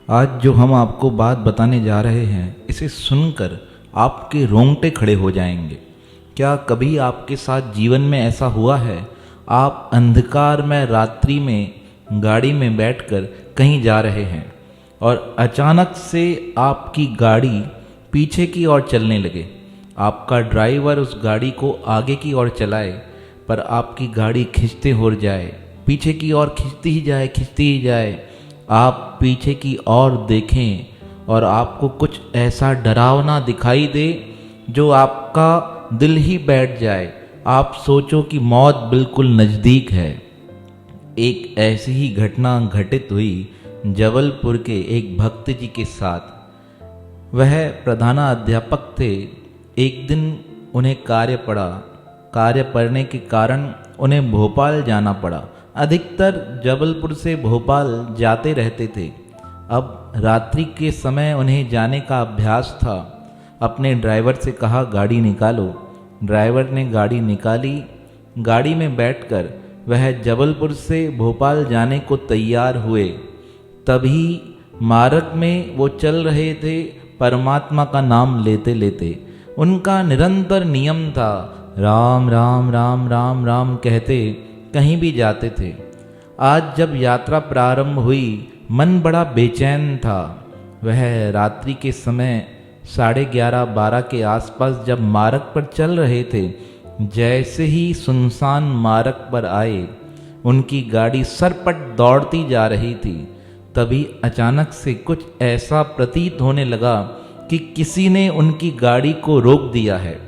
आज जो हम आपको बात बताने जा रहे हैं, इसे सुनकर आपके रोंगटे खड़े हो जाएंगे। क्या कभी आपके साथ जीवन में ऐसा हुआ है? आप अंधकार में रात्रि में गाड़ी में बैठकर कहीं जा रहे हैं और अचानक से आपकी गाड़ी पीछे की ओर चलने लगे। आपका ड्राइवर उस गाड़ी को आगे की ओर चलाए, पर आपकी गाड़ी खिंचते हो जाए, पीछे की ओर खिंचती ही जाए। आप पीछे की ओर देखें और आपको कुछ ऐसा डरावना दिखाई दे जो आपका दिल ही बैठ जाए। आप सोचो कि मौत बिल्कुल नज़दीक है। एक ऐसी ही घटना घटित हुई जबलपुर के एक भक्त जी के साथ। वह प्रधानाध्यापक थे। एक दिन उन्हें कार्य पड़ने के कारण उन्हें भोपाल जाना पड़ा। अधिकतर जबलपुर से भोपाल जाते रहते थे। अब रात्रि के समय उन्हें जाने का अभ्यास था। अपने ड्राइवर से कहा, गाड़ी निकालो। ड्राइवर ने गाड़ी निकाली। गाड़ी में बैठकर वह जबलपुर से भोपाल जाने को तैयार हुए। तभी मार्ग में वो चल रहे थे परमात्मा का नाम लेते लेते। उनका निरंतर नियम था, राम राम राम राम राम कहते कहीं भी जाते थे। आज जब यात्रा प्रारंभ हुई, मन बड़ा बेचैन था। वह रात्रि के समय 11:30-12 के आसपास जब मार्ग पर चल रहे थे, जैसे ही सुनसान मार्ग पर आए, उनकी गाड़ी सरपट दौड़ती जा रही थी। तभी अचानक से कुछ ऐसा प्रतीत होने लगा कि किसी ने उनकी गाड़ी को रोक दिया है।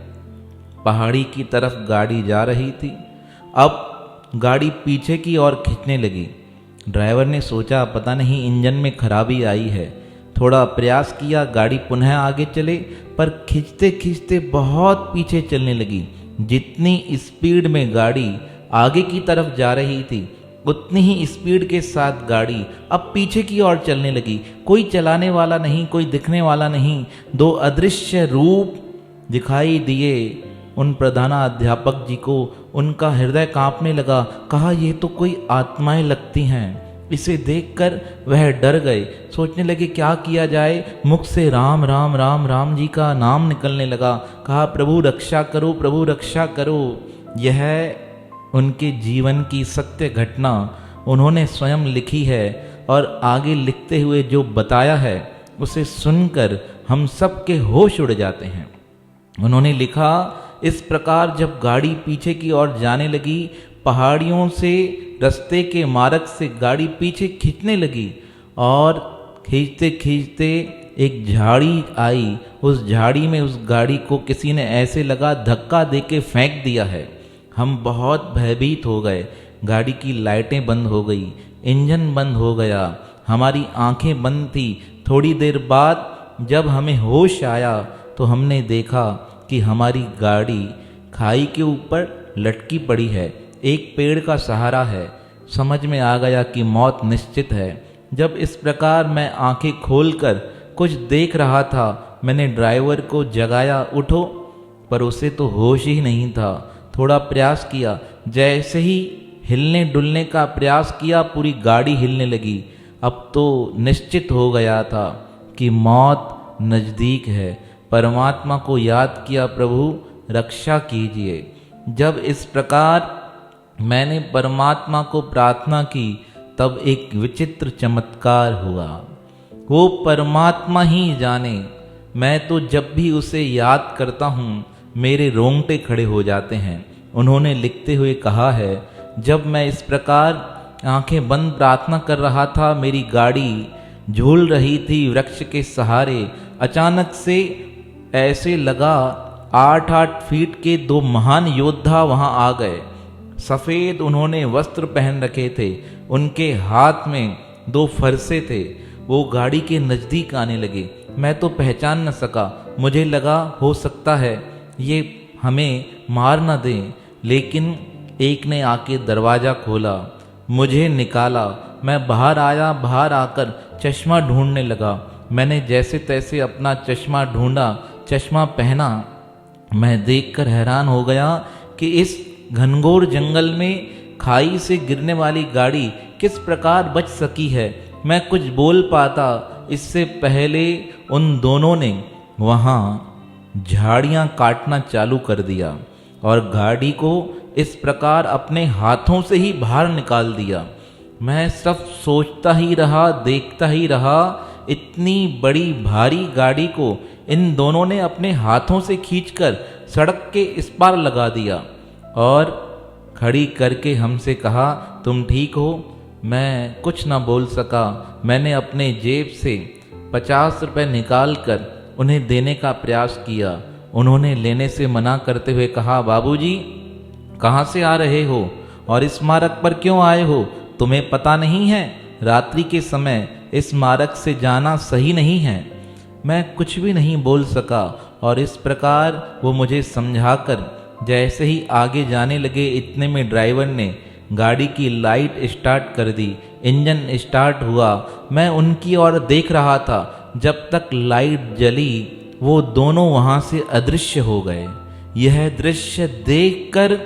पहाड़ी की तरफ गाड़ी जा रही थी। अब गाड़ी पीछे की ओर खींचने लगी। ड्राइवर ने सोचा, पता नहीं इंजन में खराबी आई है। थोड़ा प्रयास किया, गाड़ी पुनः आगे चले, पर खींचते खींचते बहुत पीछे चलने लगी। जितनी स्पीड में गाड़ी आगे की तरफ जा रही थी, उतनी ही स्पीड के साथ गाड़ी अब पीछे की ओर चलने लगी। कोई चलाने वाला नहीं, कोई दिखने वाला नहीं। दो अदृश्य रूप दिखाई दिए उन प्रधानाध्यापक जी को। उनका हृदय कांपने लगा। कहा, ये तो कोई आत्माएं लगती हैं। इसे देखकर वह डर गए। सोचने लगे क्या किया जाए। मुख से राम राम राम राम जी का नाम निकलने लगा। कहा, प्रभु रक्षा करो, प्रभु रक्षा करो। यह उनके जीवन की सत्य घटना उन्होंने स्वयं लिखी है, और आगे लिखते हुए जो बताया है उसे सुनकर हम सब के होश उड़ जाते हैं। उन्होंने लिखा, इस प्रकार जब गाड़ी पीछे की ओर जाने लगी, पहाड़ियों से रास्ते के मार्ग से गाड़ी पीछे खींचने लगी, और खींचते खींचते एक झाड़ी आई। उस झाड़ी में उस गाड़ी को किसी ने ऐसे लगा धक्का देके फेंक दिया है। हम बहुत भयभीत हो गए। गाड़ी की लाइटें बंद हो गई, इंजन बंद हो गया, हमारी आंखें बंद थी। थोड़ी देर बाद जब हमें होश आया तो हमने देखा कि हमारी गाड़ी खाई के ऊपर लटकी पड़ी है, एक पेड़ का सहारा है। समझ में आ गया कि मौत निश्चित है। जब इस प्रकार मैं आंखें खोलकर कुछ देख रहा था, मैंने ड्राइवर को जगाया, उठो, पर उसे तो होश ही नहीं था। थोड़ा प्रयास किया, जैसे ही हिलने डुलने का प्रयास किया, पूरी गाड़ी हिलने लगी। अब तो निश्चित हो गया था कि मौत नज़दीक है। परमात्मा को याद किया, प्रभु रक्षा कीजिए। जब इस प्रकार मैंने परमात्मा को प्रार्थना की, तब एक विचित्र चमत्कार हुआ। वो परमात्मा ही जाने, मैं तो जब भी उसे याद करता हूँ मेरे रोंगटे खड़े हो जाते हैं। उन्होंने लिखते हुए कहा है, जब मैं इस प्रकार आंखें बंद प्रार्थना कर रहा था, मेरी गाड़ी झूल रही थी वृक्ष के सहारे। अचानक से ऐसे लगा 8-8 फीट के दो महान योद्धा वहां आ गए। सफ़ेद उन्होंने वस्त्र पहन रखे थे, उनके हाथ में 2 फरसे थे। वो गाड़ी के नज़दीक आने लगे। मैं तो पहचान न सका। मुझे लगा हो सकता है ये हमें मार न दें, लेकिन एक ने आके दरवाज़ा खोला, मुझे निकाला। मैं बाहर आया। बाहर आकर चश्मा ढूंढने लगा। मैंने जैसे तैसे अपना चश्मा ढूंढा, चश्मा पहना। मैं देखकर हैरान हो गया कि इस घनघोर जंगल में खाई से गिरने वाली गाड़ी किस प्रकार बच सकी है। मैं कुछ बोल पाता, इससे पहले उन दोनों ने वहाँ झाड़ियाँ काटना चालू कर दिया और गाड़ी को इस प्रकार अपने हाथों से ही बाहर निकाल दिया। मैं सब सोचता ही रहा, देखता ही रहा। इतनी बड़ी भारी गाड़ी को इन दोनों ने अपने हाथों से खींचकर सड़क के इस पार लगा दिया और खड़ी करके हमसे कहा, तुम ठीक हो? मैं कुछ ना बोल सका। मैंने अपने जेब से 50 रुपये निकाल कर उन्हें देने का प्रयास किया। उन्होंने लेने से मना करते हुए कहा, बाबूजी कहाँ से आ रहे हो और इस मार्ग पर क्यों आए हो? तुम्हें पता नहीं है रात्रि के समय इस मार्ग से जाना सही नहीं है। मैं कुछ भी नहीं बोल सका और इस प्रकार वो मुझे समझाकर जैसे ही आगे जाने लगे, इतने में ड्राइवर ने गाड़ी की लाइट स्टार्ट कर दी। इंजन स्टार्ट हुआ। मैं उनकी ओर देख रहा था। जब तक लाइट जली वो दोनों वहाँ से अदृश्य हो गए। यह दृश्य देखकर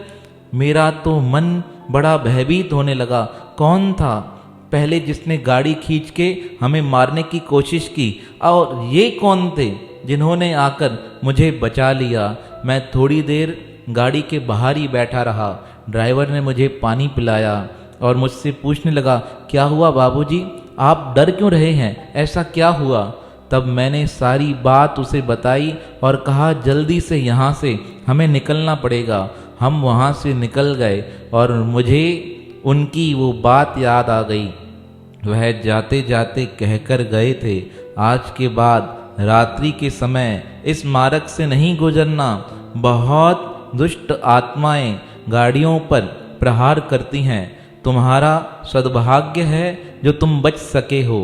मेरा तो मन बड़ा भयभीत होने लगा। कौन था पहले जिसने गाड़ी खींच के हमें मारने की कोशिश की, और ये कौन थे जिन्होंने आकर मुझे बचा लिया? मैं थोड़ी देर गाड़ी के बाहर ही बैठा रहा। ड्राइवर ने मुझे पानी पिलाया और मुझसे पूछने लगा, क्या हुआ बाबूजी, आप डर क्यों रहे हैं, ऐसा क्या हुआ? तब मैंने सारी बात उसे बताई और कहा, जल्दी से यहाँ से हमें निकलना पड़ेगा। हम वहाँ से निकल गए और मुझे उनकी वो बात याद आ गई। वह जाते जाते कहकर गए थे, आज के बाद रात्रि के समय इस मार्ग से नहीं गुजरना। बहुत दुष्ट आत्माएं गाड़ियों पर प्रहार करती हैं। तुम्हारा सद्भाग्य है जो तुम बच सके हो।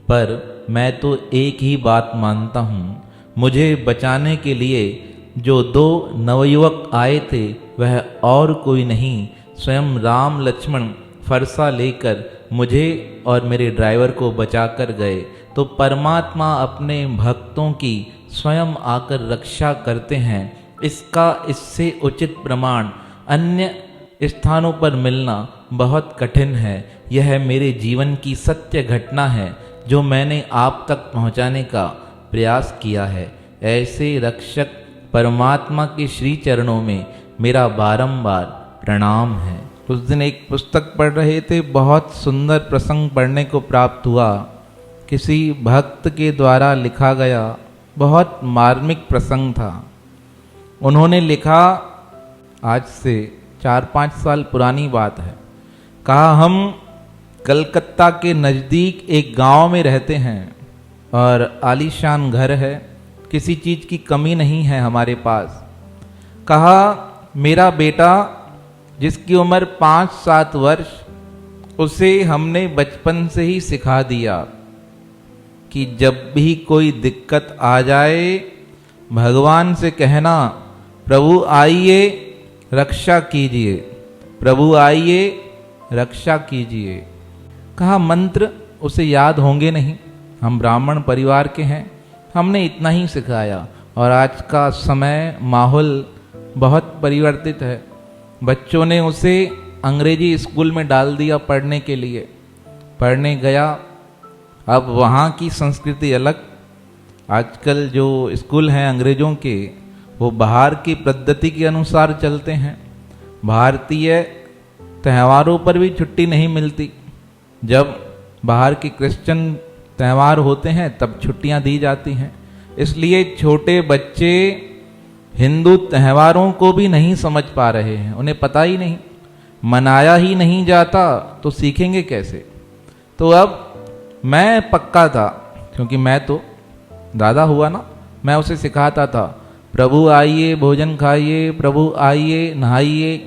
पर मैं तो एक ही बात मानता हूँ, मुझे बचाने के लिए जो 2 नवयुवक आए थे वह और कोई नहीं, स्वयं राम लक्ष्मण फरसा लेकर मुझे और मेरे ड्राइवर को बचाकर गए। तो परमात्मा अपने भक्तों की स्वयं आकर रक्षा करते हैं। इसका इससे उचित प्रमाण अन्य स्थानों पर मिलना बहुत कठिन है। यह मेरे जीवन की सत्य घटना है जो मैंने आप तक पहुंचाने का प्रयास किया है। ऐसे रक्षक परमात्मा के श्री चरणों में मेरा बारंबार प्रणाम है। उस दिन एक पुस्तक पढ़ रहे थे, बहुत सुंदर प्रसंग पढ़ने को प्राप्त हुआ। किसी भक्त के द्वारा लिखा गया बहुत मार्मिक प्रसंग था। उन्होंने लिखा, आज से 4-5 साल पुरानी बात है। कहा, हम कलकत्ता के नज़दीक एक गांव में रहते हैं और आलीशान घर है, किसी चीज़ की कमी नहीं है हमारे पास। कहा, मेरा बेटा जिसकी उम्र 5-7 वर्ष, उसे हमने बचपन से ही सिखा दिया कि जब भी कोई दिक्कत आ जाए भगवान से कहना, प्रभु आइए रक्षा कीजिए, प्रभु आइए रक्षा कीजिए। कहा, मंत्र उसे याद होंगे नहीं, हम ब्राह्मण परिवार के हैं, हमने इतना ही सिखाया। और आज का समय माहौल बहुत परिवर्तित है। बच्चों ने उसे अंग्रेजी स्कूल में डाल दिया पढ़ने के लिए। पढ़ने गया, अब वहाँ की संस्कृति अलग। आजकल जो स्कूल हैं अंग्रेज़ों के, वो बाहर की पद्धति के अनुसार चलते हैं। भारतीय त्योहारों पर भी छुट्टी नहीं मिलती। जब बाहर के क्रिश्चियन त्यौहार होते हैं तब छुट्टियां दी जाती हैं। इसलिए छोटे बच्चे हिंदू त्योहारों को भी नहीं समझ पा रहे हैं, उन्हें पता ही नहीं, मनाया ही नहीं जाता तो सीखेंगे कैसे। तो अब मैं पक्का था, क्योंकि मैं तो दादा हुआ ना, मैं उसे सिखाता था, प्रभु आइए भोजन खाइए, प्रभु आइए नहाइए,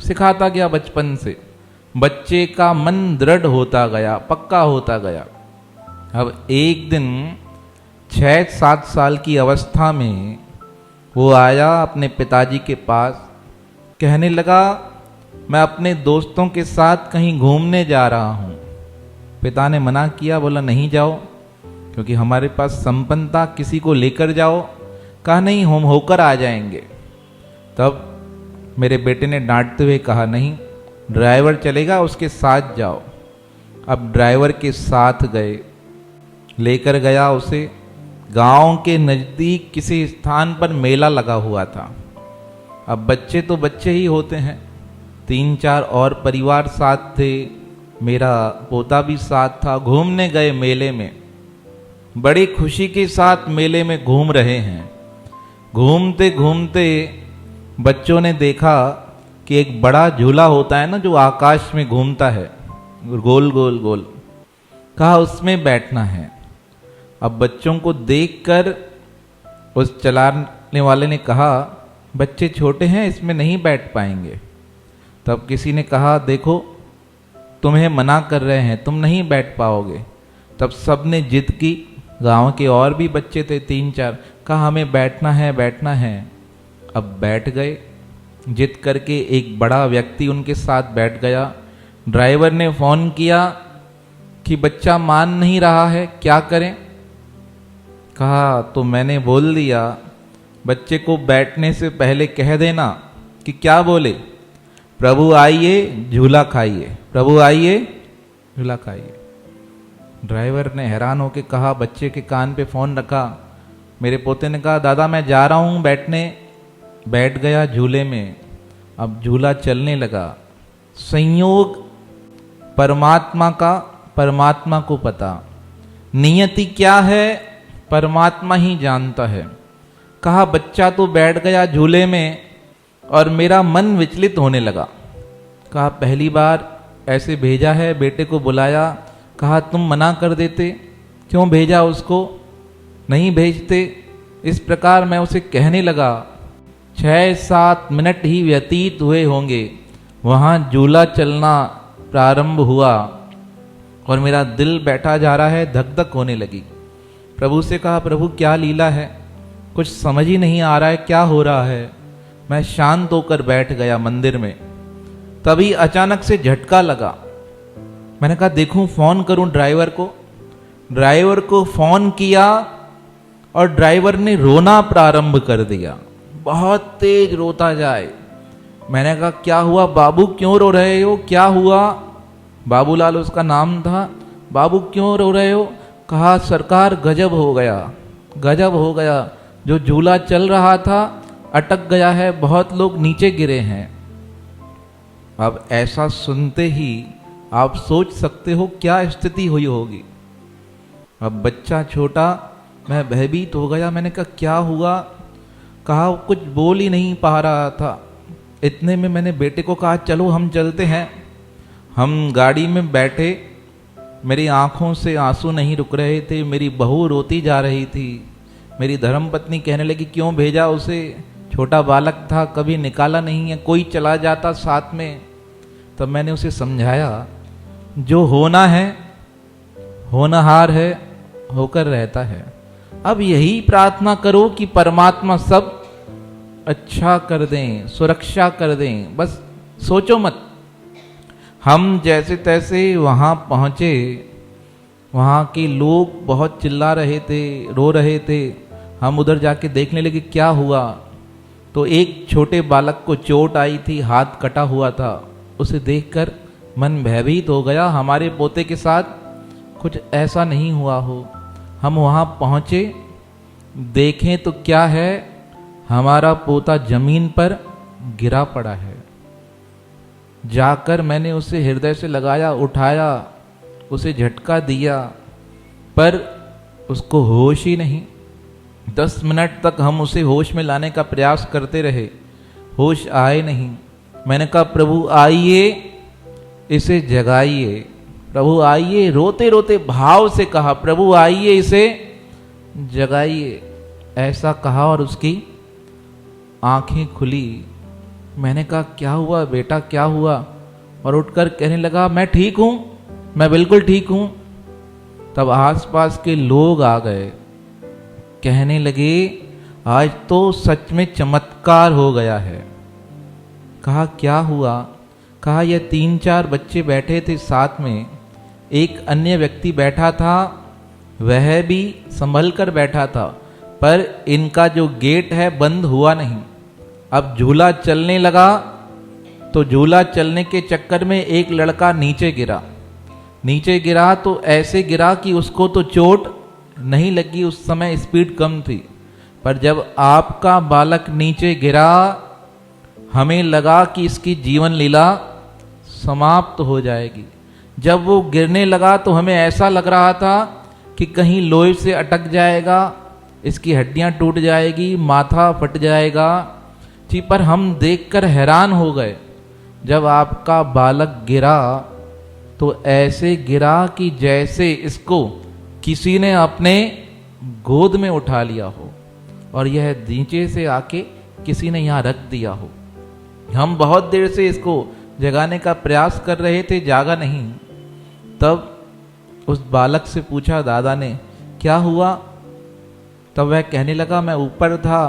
सिखाता गया बचपन से। बच्चे का मन दृढ़ होता गया, पक्का होता गया। अब एक दिन 6-7 साल की अवस्था में वो आया अपने पिताजी के पास, कहने लगा, मैं अपने दोस्तों के साथ कहीं घूमने जा रहा हूँ। पिता ने मना किया, बोला नहीं जाओ, क्योंकि हमारे पास संपन्नता, किसी को लेकर जाओ। कहा नहीं, हम होकर आ जाएंगे। तब मेरे बेटे ने डांटते हुए कहा, नहीं, ड्राइवर चलेगा, उसके साथ जाओ। अब ड्राइवर के साथ गए। लेकर गया उसे। गांव के नज़दीक किसी स्थान पर मेला लगा हुआ था। अब बच्चे तो बच्चे ही होते हैं, 3-4 और परिवार साथ थे, मेरा पोता भी साथ था। घूमने गए मेले में, बड़ी खुशी के साथ मेले में घूम रहे हैं। घूमते घूमते बच्चों ने देखा कि एक बड़ा झूला होता है ना, जो आकाश में घूमता है, गोल गोल गोल। कहा उसमें बैठना है। अब बच्चों को देखकर उस चलाने वाले ने कहा, बच्चे छोटे हैं, इसमें नहीं बैठ पाएंगे। तब किसी ने कहा, देखो तुम्हें मना कर रहे हैं, तुम नहीं बैठ पाओगे। तब सब ने जिद की, गांव के और भी बच्चे थे 3-4, कहा हमें बैठना है बैठना है। अब बैठ गए, जिद करके एक बड़ा व्यक्ति उनके साथ बैठ गया। ड्राइवर ने फ़ोन किया कि बच्चा मान नहीं रहा है, क्या करें। कहा तो मैंने बोल दिया, बच्चे को बैठने से पहले कह देना कि क्या बोले, प्रभु आइए झूला खाइए, प्रभु आइए झूला खाइए। ड्राइवर ने हैरान होकर कहा, बच्चे के कान पे फ़ोन रखा। मेरे पोते ने कहा, दादा मैं जा रहा हूँ बैठने। बैठ गया झूले में। अब झूला चलने लगा। संयोग परमात्मा का, परमात्मा को पता। नियति क्या है परमात्मा ही जानता है। कहा बच्चा तो बैठ गया झूले में और मेरा मन विचलित होने लगा। कहा पहली बार ऐसे भेजा है, बेटे को बुलाया, कहा तुम मना कर देते, क्यों भेजा उसको, नहीं भेजते। इस प्रकार मैं उसे कहने लगा। 6-7 मिनट ही व्यतीत हुए होंगे, वहाँ झूला चलना प्रारंभ हुआ और मेरा दिल बैठा जा रहा है, धक धक होने लगी। प्रभु से कहा, प्रभु क्या लीला है, कुछ समझ ही नहीं आ रहा है क्या हो रहा है। मैं शांत होकर बैठ गया मंदिर में। तभी अचानक से झटका लगा। मैंने कहा देखूं फ़ोन करूं ड्राइवर को। ड्राइवर को फ़ोन किया और ड्राइवर ने रोना प्रारंभ कर दिया, बहुत तेज रोता जाए। मैंने कहा क्या हुआ बाबू, क्यों रो रहे हो, क्या हुआ। बाबूलाल उसका नाम था। बाबू क्यों रो रहे हो। कहा सरकार गजब हो गया, गजब हो गया, जो झूला चल रहा था अटक गया है, बहुत लोग नीचे गिरे हैं। अब ऐसा सुनते ही आप सोच सकते हो क्या स्थिति हुई होगी। अब बच्चा छोटा, मैं भयभीत हो गया। मैंने कहा क्या हुआ। कहा कुछ बोल ही नहीं पा रहा था। इतने में मैंने बेटे को कहा चलो हम चलते हैं। हम गाड़ी में बैठे, मेरी आंखों से आंसू नहीं रुक रहे थे। मेरी बहू रोती जा रही थी। मेरी धर्मपत्नी कहने लगी क्यों भेजा उसे, छोटा बालक था, कभी निकाला नहीं है, कोई चला जाता साथ में। तब मैंने उसे समझाया जो होना है होनहार है, होकर रहता है। अब यही प्रार्थना करो कि परमात्मा सब अच्छा कर दें, सुरक्षा कर दें, बस सोचो मत। हम जैसे तैसे वहाँ पहुँचे। वहाँ के लोग बहुत चिल्ला रहे थे, रो रहे थे। हम उधर जाके देखने लगे क्या हुआ। तो एक छोटे बालक को चोट आई थी, हाथ कटा हुआ था। उसे देखकर मन भयभीत हो गया, हमारे पोते के साथ कुछ ऐसा नहीं हुआ हो। हम वहाँ पहुँचे, देखें तो क्या है, हमारा पोता जमीन पर गिरा पड़ा है। जाकर मैंने उसे हृदय से लगाया, उठाया, उसे झटका दिया, पर उसको होश ही नहीं। 10 मिनट तक हम उसे होश में लाने का प्रयास करते रहे, होश आए नहीं। मैंने कहा प्रभु आइए, इसे जगाइए, प्रभु आइए, रोते रोते भाव से कहा प्रभु आइए, इसे जगाइए। ऐसा कहा और उसकी आंखें खुली। मैंने कहा क्या हुआ बेटा, क्या हुआ। और उठकर कहने लगा मैं ठीक हूँ, मैं बिल्कुल ठीक हूँ। तब आसपास के लोग आ गए, कहने लगे आज तो सच में चमत्कार हो गया है। कहा क्या हुआ। कहा ये 3-4 बच्चे बैठे थे साथ में, एक अन्य व्यक्ति बैठा था, वह भी संभल कर बैठा था, पर इनका जो गेट है बंद हुआ नहीं। अब झूला चलने लगा तो झूला चलने के चक्कर में एक लड़का नीचे गिरा। नीचे गिरा तो ऐसे गिरा कि उसको तो चोट नहीं लगी, उस समय स्पीड कम थी। पर जब आपका बालक नीचे गिरा, हमें लगा कि इसकी जीवन लीला समाप्त हो जाएगी। जब वो गिरने लगा तो हमें ऐसा लग रहा था कि कहीं लोहे से अटक जाएगा, इसकी हड्डियां टूट जाएगी, माथा फट जाएगा जी। पर हम देखकर हैरान हो गए, जब आपका बालक गिरा तो ऐसे गिरा कि जैसे इसको किसी ने अपने गोद में उठा लिया हो और यह नीचे से आके किसी ने यहाँ रख दिया हो। हम बहुत देर से इसको जगाने का प्रयास कर रहे थे, जागा नहीं। तब उस बालक से पूछा दादा ने, क्या हुआ? तब वह कहने लगा, मैं ऊपर था,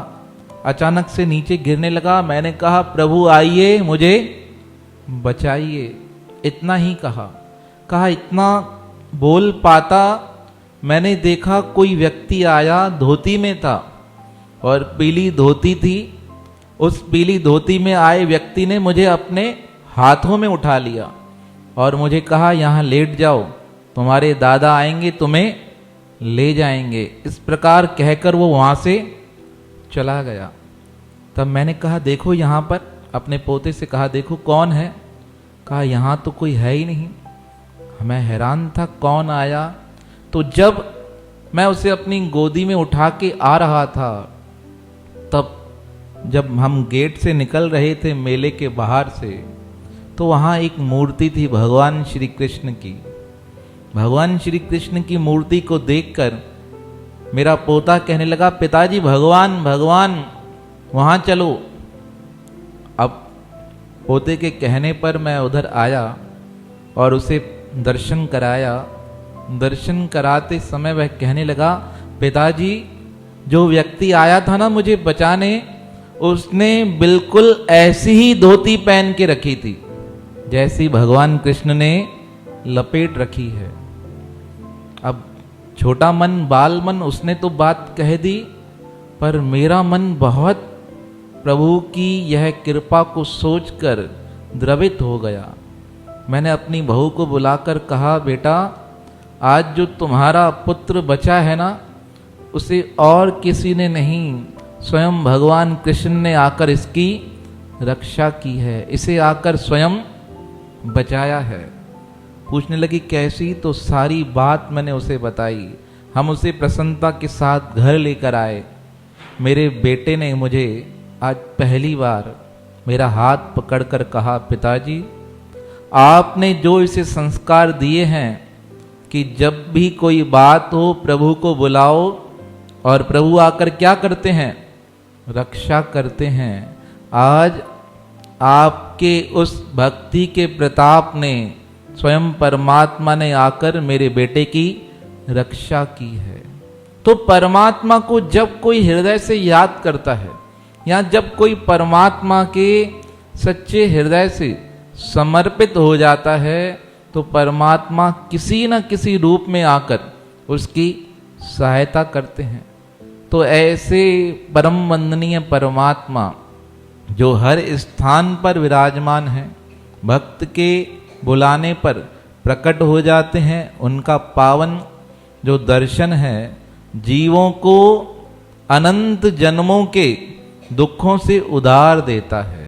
अचानक से नीचे गिरने लगा। मैंने कहा, प्रभु आइए, मुझे बचाइए। इतना ही कहा। इतना बोल पाता, मैंने देखा कोई व्यक्ति आया, धोती में था और पीली धोती थी। उस पीली धोती में आए व्यक्ति ने मुझे अपने हाथों में उठा लिया और मुझे कहा, यहाँ लेट जाओ, तुम्हारे दादा आएंगे, तुम्हें ले जाएंगे। इस प्रकार कहकर वो वहाँ से चला गया। तब मैंने कहा, देखो यहाँ पर, अपने पोते से कहा, देखो कौन है? कहा, यहाँ तो कोई है ही नहीं। मैं हैरान था, कौन आया? तो जब मैं उसे अपनी गोदी में उठा के आ रहा था, तब जब हम गेट से निकल रहे थे मेले के बाहर से, तो वहाँ एक मूर्ति थी भगवान श्री कृष्ण की। भगवान श्री कृष्ण की मूर्ति को देखकर मेरा पोता कहने लगा, पिताजी भगवान भगवान, वहाँ चलो। अब पोते के कहने पर मैं उधर आया और उसे दर्शन कराया। दर्शन कराते समय वह कहने लगा, पिताजी जो व्यक्ति आया था ना मुझे बचाने, उसने बिल्कुल ऐसी ही धोती पहन के रखी थी जैसी भगवान कृष्ण ने लपेट रखी है। अब छोटा मन, बाल मन, उसने तो बात कह दी, पर मेरा मन बहुत प्रभु की यह कृपा को सोचकर द्रवित हो गया। मैंने अपनी बहू को बुलाकर कहा, बेटा आज जो तुम्हारा पुत्र बचा है ना, उसे और किसी ने नहीं, स्वयं भगवान कृष्ण ने आकर इसकी रक्षा की है, इसे आकर स्वयं बचाया है। पूछने लगी कैसी? तो सारी बात मैंने उसे बताई। हम उसे प्रसन्नता के साथ घर लेकर आए। मेरे बेटे ने मुझे आज पहली बार मेरा हाथ पकड़कर कहा, पिताजी आपने जो इसे संस्कार दिए हैं कि जब भी कोई बात हो प्रभु को बुलाओ, और प्रभु आकर क्या करते हैं? रक्षा करते हैं। आज आपके उस भक्ति के प्रताप ने, स्वयं परमात्मा ने आकर मेरे बेटे की रक्षा की है। तो परमात्मा को जब कोई हृदय से याद करता है, या जब कोई परमात्मा के सच्चे हृदय से समर्पित हो जाता है, तो परमात्मा किसी न किसी रूप में आकर उसकी सहायता करते हैं। तो ऐसे परम वंदनीय परमात्मा जो हर स्थान पर विराजमान हैं, भक्त के बुलाने पर प्रकट हो जाते हैं, उनका पावन जो दर्शन है जीवों को अनंत जन्मों के दुखों से उधार देता है।